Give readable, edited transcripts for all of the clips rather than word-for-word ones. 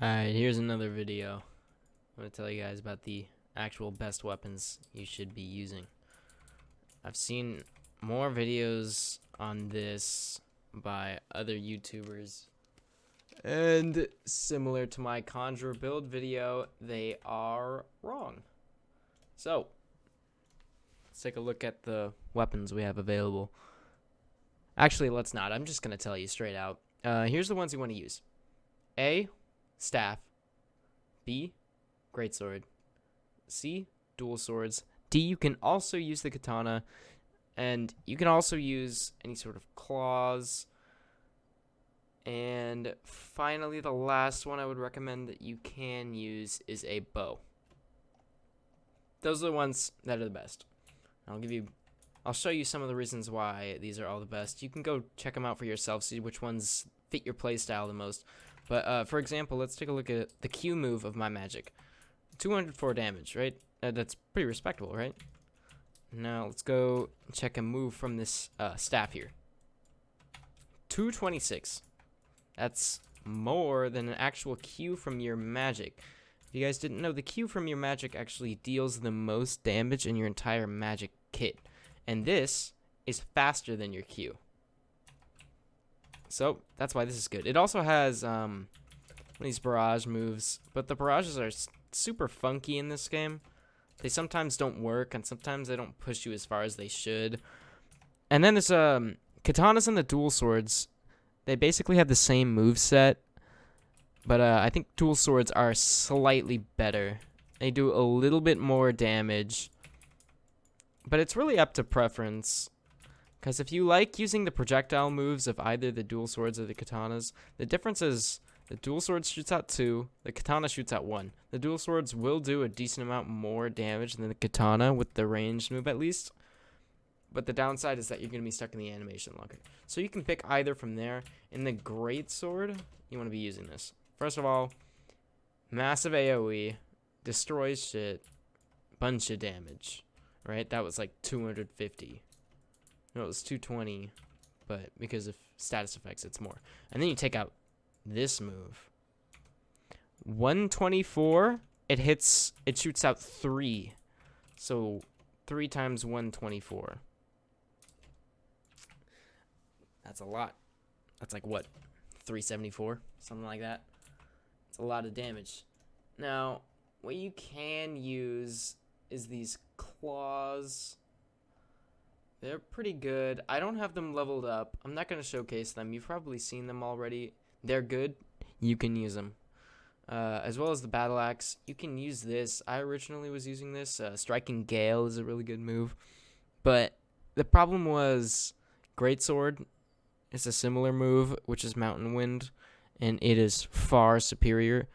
Alright, here's another video. I'm going to tell you guys about the actual best weapons you should be using. I've seen more videos on this by other YouTubers, and similar to my Conjure build video, they are wrong. So, let's take a look at the weapons we have available. Actually, let's not. I'm just going to tell you straight out. Here's the ones you want to use. A, staff. B, greatsword. C, dual swords. D, you can also use the katana, and you can also use any sort of claws. And finally, the last one I would recommend that you can use is a bow. Those are the ones that are the best. I'll show you some of the reasons why these are all the best. You can go check them out for yourself, see which ones fit your playstyle the most. But for example, let's take a look at the Q move of my magic. 204 damage, right? That's pretty respectable, right? Now let's go check a move from this staff here. 226. That's more than an actual Q from your magic. If you guys didn't know, the Q from your magic actually deals the most damage in your entire magic kit. And this is faster than your Q. So that's why this is good. It also has one of these barrage moves, but the barrages are super funky in this game. They sometimes don't work, and sometimes they don't push you as far as they should. And then there's katanas and the dual swords. They basically have the same move set, but I think dual swords are slightly better. They do a little bit more damage, but it's really up to preference. Because if you like using the projectile moves of either the dual swords or the katanas, the difference is the dual sword shoots out 2, the katana shoots out 1. The dual swords will do a decent amount more damage than the katana with the ranged move at least. But the downside is that you're going to be stuck in the animation longer. So you can pick either from there. In the greatsword, you want to be using this. First of all, massive AoE, destroys shit, bunch of damage. Right? That was like 250. No, it was 220, but because of status effects, it's more. And then you take out this move. 124, it shoots out 3. So 3 times 124. That's a lot. That's like what? 374? Something like that. It's a lot of damage. Now, what you can use is these claws. They're pretty good. I don't have them leveled up. I'm not going to showcase them. You've probably seen them already. They're good. You can use them. As well as the battle axe. You can use this. I originally was using this. Striking Gale is a really good move. But the problem was greatsword is a similar move, which is Mountain Wind. And it is far superior.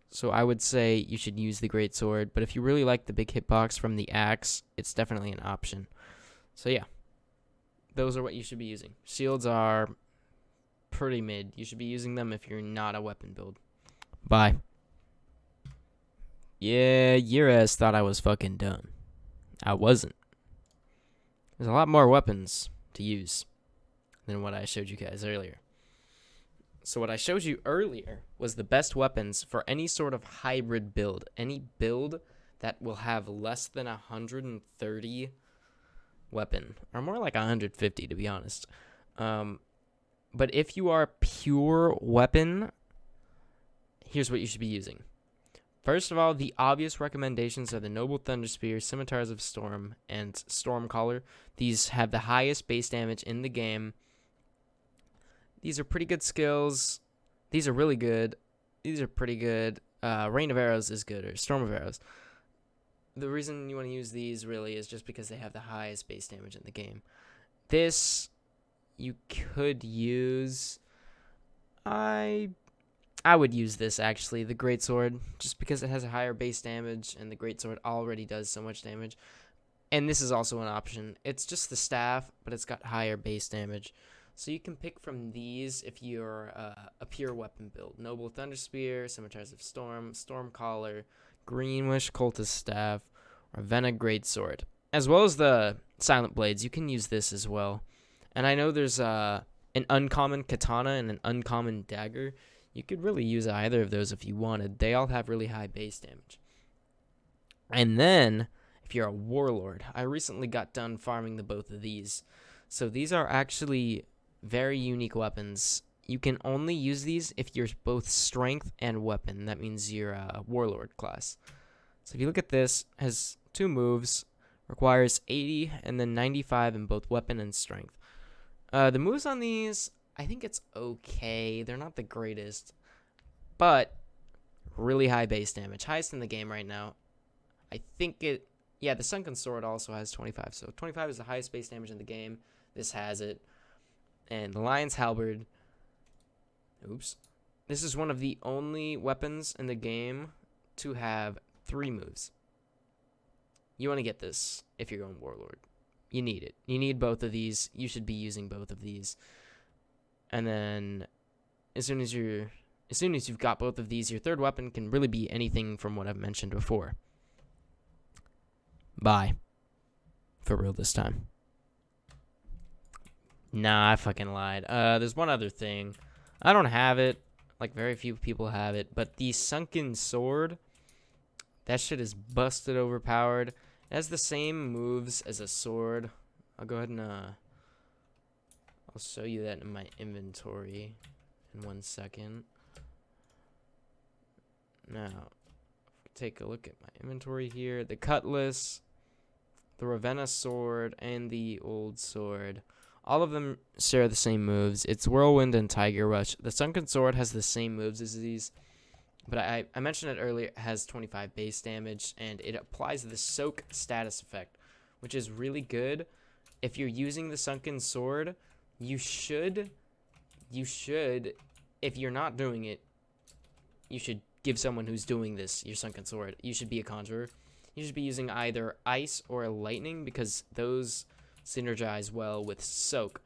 So I would say you should use the greatsword. But if you really like the big hitbox from the axe, it's definitely an option. So yeah, those are what you should be using. Shields are pretty mid. You should be using them if you're not a weapon build. Bye. Yeah, your ass thought I was fucking done. I wasn't. There's a lot more weapons to use than what I showed you guys earlier. So what I showed you earlier was the best weapons for any sort of hybrid build. Any build that will have less than 130 weapon, or more like 150 to be honest. But if you are pure weapon, here's what you should be using. First of all, the obvious recommendations are the Noble Thunder Spear, Scimitars of Storm, and Stormcaller. These have the highest base damage in the game. These are pretty good skills. These are really good. These are pretty good. Rain of Arrows is good, or Storm of Arrows. The reason you want to use these really is just because they have the highest base damage in the game. This you could use. I would use this actually, the greatsword, just because it has a higher base damage and the greatsword already does so much damage. And this is also an option. It's just the staff, but it's got higher base damage. So you can pick from these if you're a pure weapon build. Noble Thunder Spear, Scimitars of Storm, Stormcaller, Greenwish Cultist Staff, or Vena Greatsword. As well as the Silent Blades, you can use this as well. And I know there's an uncommon katana and an uncommon dagger. You could really use either of those if you wanted. They all have really high base damage. And then, if you're a warlord, I recently got done farming the both of these. So these are actually very unique weapons. You can only use these if you're both strength and weapon. That means you're a warlord class. So if you look at this, it has 2 moves, requires 80 and then 95 in both weapon and strength. The moves on these, I think it's okay. They're not the greatest, but really high base damage. Highest in the game right now. I think it, yeah, the Sunken Sword also has 25. So 25 is the highest base damage in the game. This has it. And the Lion's Halberd, oops. This is one of the only weapons in the game to have 3 moves. You want to get this if you're going warlord. You need it. You need both of these. You should be using both of these. And then as soon as you've got both of these, your third weapon can really be anything from what I've mentioned before. Bye. For real this time. Nah, I fucking lied. There's one other thing. I don't have it. Like, very few people have it. But the Sunken Sword, that shit is busted overpowered. It has the same moves as a sword. I'll go ahead and, I'll show you that in my inventory in 1 second. Now, take a look at my inventory here. The Cutlass, the Ravenna Sword, and the Old Sword. All of them share the same moves. It's Whirlwind and Tiger Rush. The Sunken Sword has the same moves as these, but I mentioned it earlier. It has 25 base damage, and it applies the Soak status effect, which is really good. If you're using the Sunken Sword, you should, if you're not doing it, you should give someone who's doing this your Sunken Sword. You should be a Conjurer. You should be using either Ice or Lightning, because those synergize well with Soak.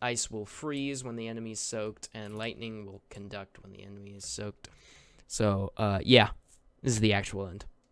Ice will freeze when the enemy is soaked, and Lightning will conduct when the enemy is soaked. So, yeah, this is the actual end.